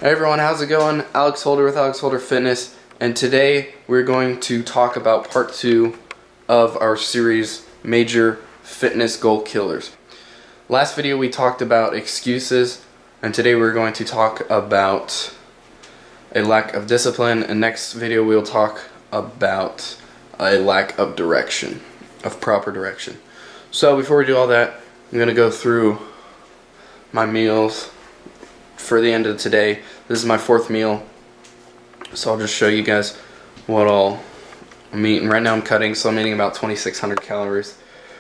Hey everyone, how's it going? Alex Holder with Alex Holder Fitness, and today we're going to talk about part 2 of our series, Major Fitness Goal Killers. Last video we talked about excuses, and today we're going to talk about a lack of discipline, and next video we'll talk about a lack of direction, of proper direction. So before we do all that, I'm going to go through my meals for the end of today. This is my 4th meal, so I'll just show you guys what all I'm eating. Right now I'm cutting, so I'm eating about 2,600 calories.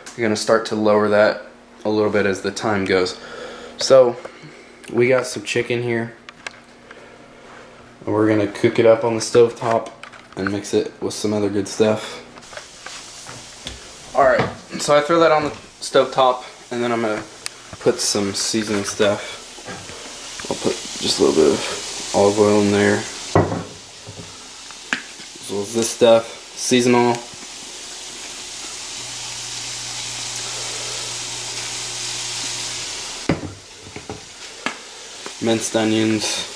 I'm going to start to lower that a little bit as the time goes. So we got some chicken here, and we're going to cook it up on the stove top and mix it with some other good stuff. Alright, so I throw that on the stove top, and then I'm going to put some seasoning stuff. I'll put just a little bit of olive oil in there, as well as this stuff, seasonal. Minced onions,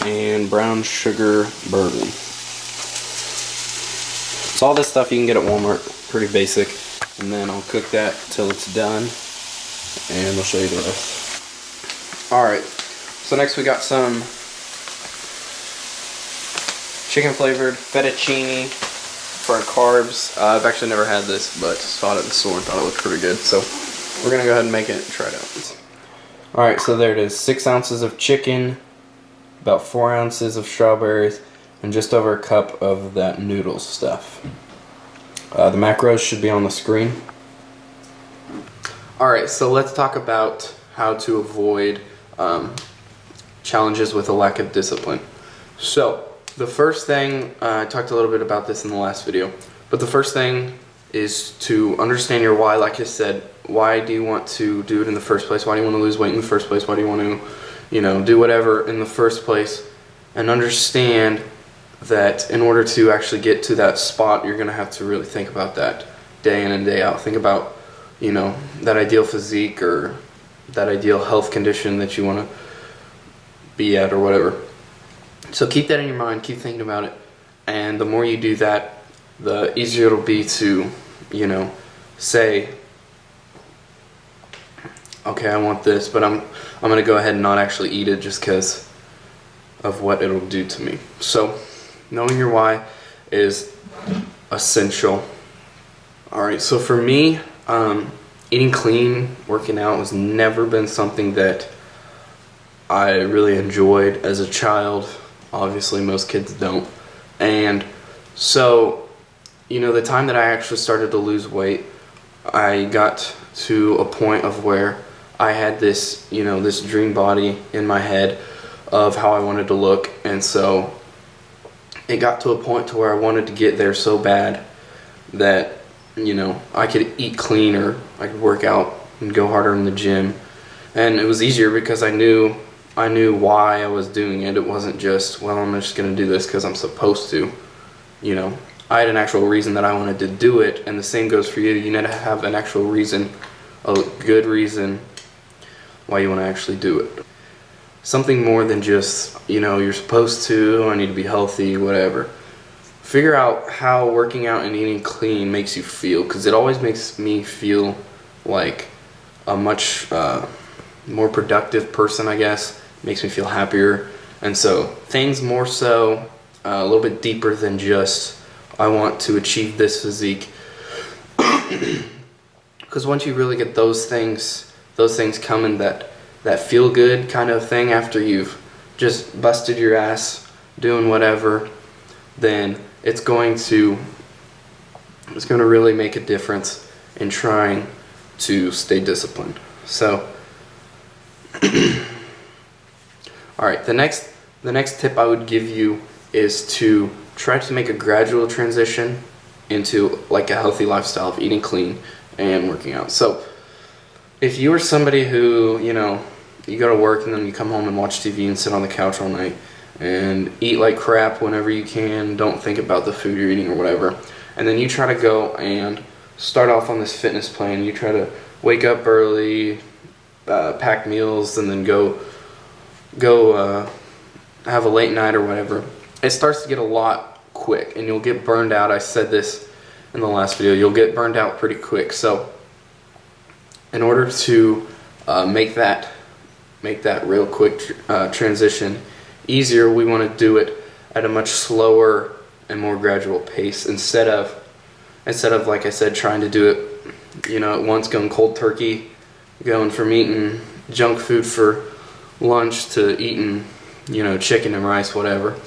and brown sugar bourbon. So all this stuff you can get at Walmart, pretty basic. And then I'll cook that till it's done, and I'll show you the rest. Alright, so next we got some chicken flavored fettuccine for our carbs. I've actually never had this, but saw it at the store and thought it looked pretty good. So we're going to go ahead and make it and try it out. Alright, so there it is. 6 ounces of chicken, about 4 ounces of strawberries, and just over a cup of that noodles stuff. The macros should be on the screen. Alright, so let's talk about how to avoid challenges with a lack of discipline. So, the first thing, I talked a little bit about this in the last video, but the first thing is to understand your why. Like I said, why do you want to do it in the first place? Why do you want to lose weight in the first place? Why do you want to, do whatever in the first place? And understand that in order to actually get to that spot, you're going to have to really think about that day in and day out. Think about, that ideal physique or that ideal health condition that you want to be at or whatever. So keep that in your mind, keep thinking about it, and the more you do that, the easier it'll be to, say, okay, I want this, but I'm going to go ahead and not actually eat it just because of what it'll do to me. So knowing your why is essential. Alright, so for me, eating clean, working out has never been something that I really enjoyed as a child. Obviously, most kids don't. And so, the time that I actually started to lose weight, I got to a point of where I had this, this dream body in my head of how I wanted to look. And so it got to a point to where I wanted to get there so bad that, I could eat clean, or I could work out and go harder in the gym. And it was easier because I knew why I was doing it. It wasn't just, well, I'm just going to do this because I'm supposed to. I had an actual reason that I wanted to do it, and the same goes for you. You need to have an actual reason, a good reason why you want to actually do it. Something more than just, you're supposed to, I need to be healthy, whatever. Figure out how working out and eating clean makes you feel, because it always makes me feel like a much more productive person, I guess. Makes me feel happier. And so things more so a little bit deeper than just, I want to achieve this physique. Because once you really get those things coming, that feel good kind of thing after you've just busted your ass doing whatever, then it's going to really make a difference in trying to stay disciplined. So alright, the next tip I would give you is to try to make a gradual transition into like a healthy lifestyle of eating clean and working out. So if you are somebody who, you go to work and then you come home and watch TV and sit on the couch all night and eat like crap whenever you can, don't think about the food you're eating or whatever, and then you try to go and start off on this fitness plan, you try to wake up early, pack meals and then go have a late night or whatever, it starts to get a lot quick and you'll get burned out. I said this in the last video, you'll get burned out pretty quick. So in order to make that real quick transition easier, we want to do it at a much slower and more gradual pace instead of like I said, trying to do it at once, going cold turkey, going from eating junk food for lunch to eating chicken and rice, whatever.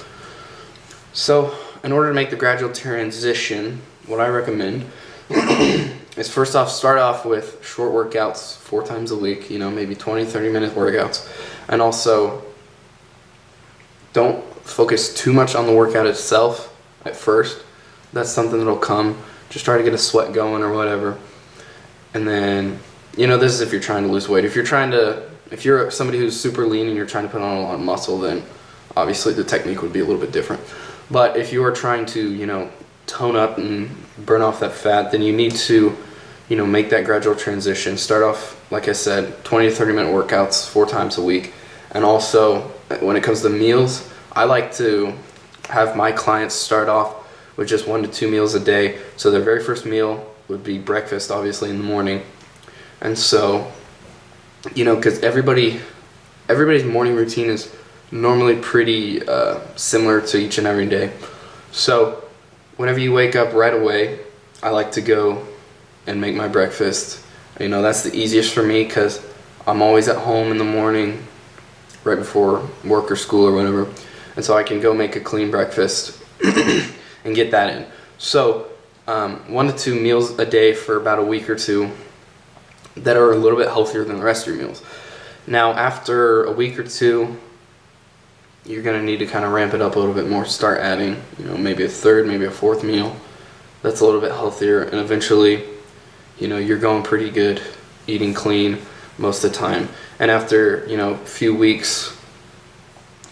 So in order to make the gradual transition, what I recommend is first off, start off with short workouts 4 times a week, maybe 20-30 minute workouts, and also don't focus too much on the workout itself at first. That's something that'll come. Just try to get a sweat going or whatever. And then, this is if you're trying to lose weight. If you're somebody who's super lean and you're trying to put on a lot of muscle, then obviously the technique would be a little bit different. But if you are trying to, tone up and burn off that fat, then you need to, make that gradual transition. Start off, like I said, 20-30 minute workouts 4 times a week. And also, when it comes to meals, I like to have my clients start off with just 1 to 2 meals a day. So their very first meal would be breakfast, obviously, in the morning. And so, because everybody's morning routine is normally pretty similar to each and every day. So whenever you wake up right away, I like to go and make my breakfast. That's the easiest for me because I'm always at home in the morning right before work or school or whatever. And so I can go make a clean breakfast and get that in. So 1 to 2 meals a day for about a week or 2 that are a little bit healthier than the rest of your meals. Now after a week or 2, you're going to need to kind of ramp it up a little bit more. Start adding, maybe a 3rd, maybe a 4th meal that's a little bit healthier, and eventually, you're going pretty good, eating clean most of the time. And after, a few weeks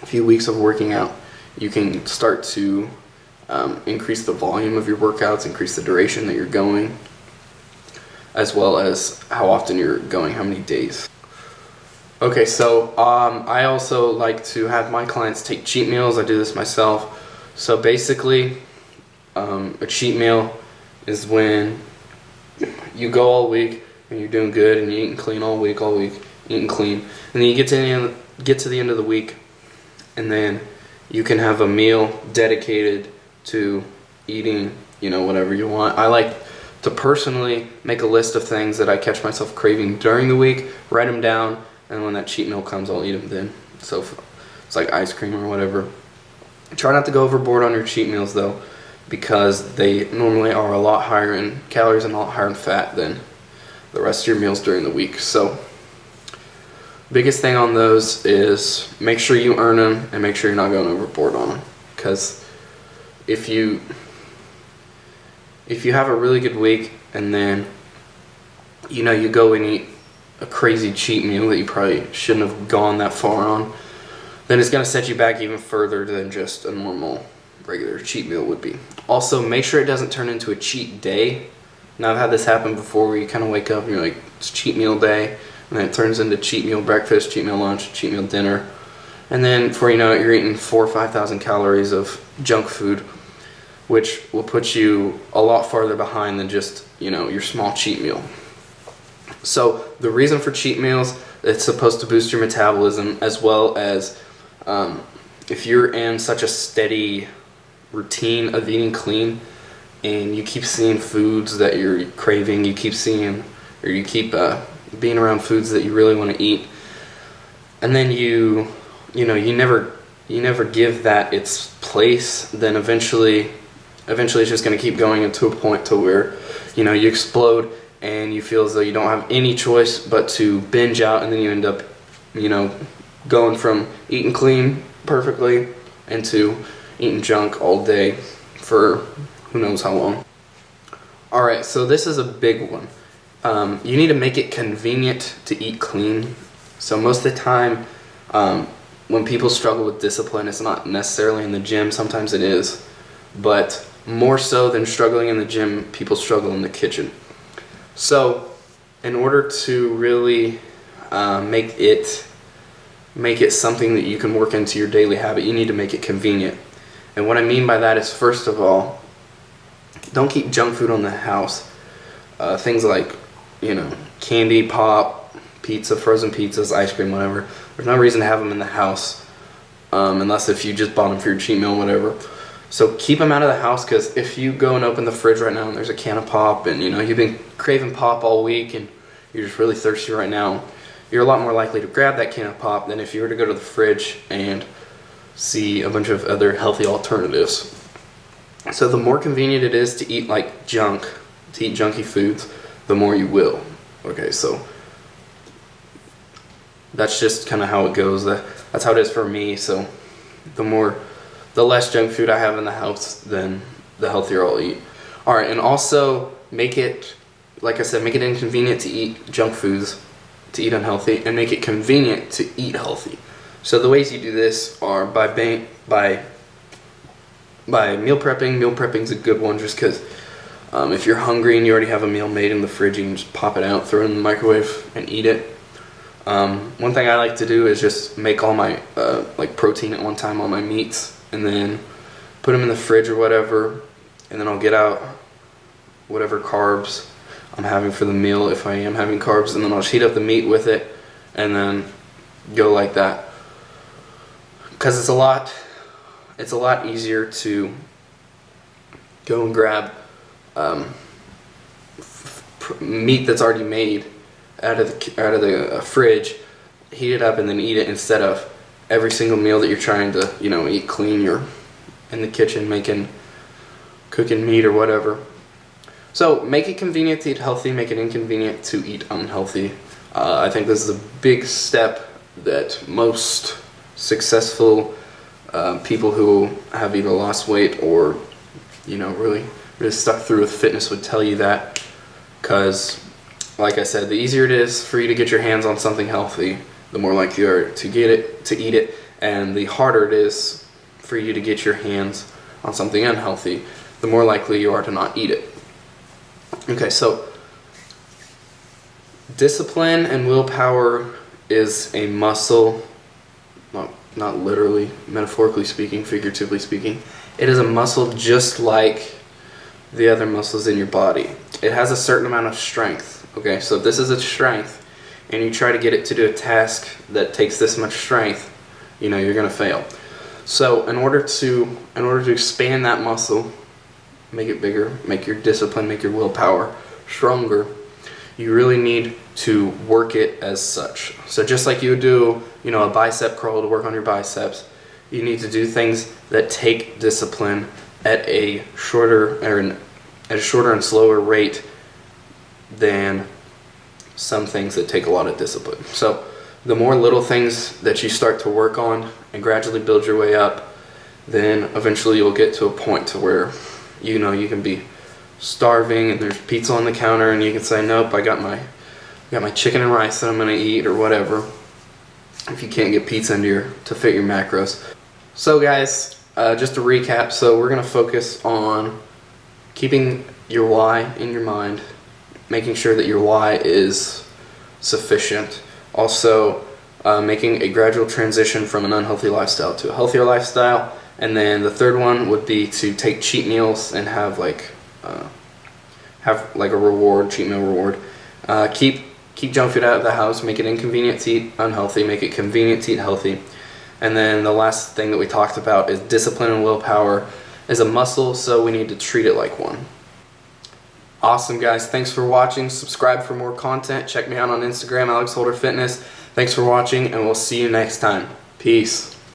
of working out, you can start to increase the volume of your workouts, increase the duration that you're going, as well as how often you're going, how many days. Okay, so I also like to have my clients take cheat meals. I do this myself. So basically, a cheat meal is when you go all week and you're doing good and you're eating clean all week, eating clean, and then you get to the end of the week, and then you can have a meal dedicated to eating, whatever you want. I like to personally make a list of things that I catch myself craving during the week, write them down, and when that cheat meal comes, I'll eat them then. So it's like ice cream or whatever. Try not to go overboard on your cheat meals though, because they normally are a lot higher in calories and a lot higher in fat than the rest of your meals during the week. So biggest thing on those is make sure you earn them and make sure you're not going overboard on them. Because if you have a really good week and then you go and eat a crazy cheat meal that you probably shouldn't have gone that far on, then it's going to set you back even further than just a normal regular cheat meal would be. Also, make sure it doesn't turn into a cheat day. Now, I've had this happen before where you kind of wake up and you're like, it's cheat meal day, and then it turns into cheat meal breakfast, cheat meal lunch, cheat meal dinner, and then before you know it, you're eating 4,000 or 5,000 calories of junk food, which will put you a lot farther behind than just your small cheat meal. So the reason for cheat meals, it's supposed to boost your metabolism, as well as if you're in such a steady routine of eating clean and you keep seeing foods that you're craving, you keep being around foods that you really want to eat, and then you never give that its place, then eventually it's just going to keep going into a point to where you explode and you feel as though you don't have any choice but to binge out, and then you end up going from eating clean perfectly into eating junk all day for who knows how long. Alright, so this is a big one. You need to make it convenient to eat clean. So most of the time when people struggle with discipline, it's not necessarily in the gym. Sometimes it is, but more so than struggling in the gym, people struggle in the kitchen. So in order to really make it something that you can work into your daily habit. You need to make it convenient. And what I mean by that is, first of all, don't keep junk food on the house. Things like, candy, pop, pizza, frozen pizzas, ice cream, whatever. There's no reason to have them in the house, unless if you just bought them for your cheat meal, whatever. So keep them out of the house, because if you go and open the fridge right now and there's a can of pop, and you've been craving pop all week and you're just really thirsty right now, you're a lot more likely to grab that can of pop than if you were to go to the fridge and see a bunch of other healthy alternatives. So the more convenient it is to eat junky foods, the more you will. Okay, so that's just kind of how it goes. That's how it is for me. So the less junk food I have in the house, then the healthier I'll eat. Alright, and also make it, like I said, make it inconvenient to eat junk foods, to eat unhealthy, and make it convenient to eat healthy. So the ways you do this are by meal prepping. Meal prepping is a good one, just because if you're hungry and you already have a meal made in the fridge, you can just pop it out, throw it in the microwave, and eat it. One thing I like to do is just make all my protein at one time, all my meats, and then put them in the fridge or whatever, and then I'll get out whatever carbs I'm having for the meal, if I am having carbs, and then I'll just heat up the meat with it, and then go like that. Because it's a lot easier to go and grab meat that's already made out of the fridge, heat it up, and then eat it, instead of every single meal that you're trying to eat clean. You're in the kitchen cooking meat or whatever. So make it convenient to eat healthy, make it inconvenient to eat unhealthy. I think this is a big step that most successful people who have either lost weight or really stuck through with fitness would tell you that. Because like I said, the easier it is for you to get your hands on something healthy, the more likely you are to eat it, and the harder it is for you to get your hands on something unhealthy, the more likely you are to not eat it. Okay, so discipline and willpower is a muscle, not literally, metaphorically speaking, figuratively speaking. It is a muscle just like the other muscles in your body. It has a certain amount of strength. Okay, so if this is a strength and you try to get it to do a task that takes this much strength, you're going to fail. So in order to expand that muscle, make it bigger, make your discipline, make your willpower stronger, you really need to work it as such. So just like you would do, a bicep curl to work on your biceps, you need to do things that take discipline at a shorter and slower rate than some things that take a lot of discipline. So the more little things that you start to work on and gradually build your way up, then eventually you'll get to a point to where you can be starving and there's pizza on the counter and you can say, nope, I got my chicken and rice that I'm going to eat, or whatever, if you can't get pizza to fit your macros. So guys, just to recap, so we're going to focus on keeping your why in your mind, making sure that your why is sufficient. Also, making a gradual transition from an unhealthy lifestyle to a healthier lifestyle. And then the third one would be to take cheat meals and have a reward, cheat meal reward. Keep junk food out of the house, make it inconvenient to eat unhealthy, make it convenient to eat healthy. And then the last thing that we talked about is discipline and willpower is a muscle, so we need to treat it like one. Awesome, guys. Thanks for watching. Subscribe for more content. Check me out on Instagram, Alex Holder Fitness. Thanks for watching, and we'll see you next time. Peace.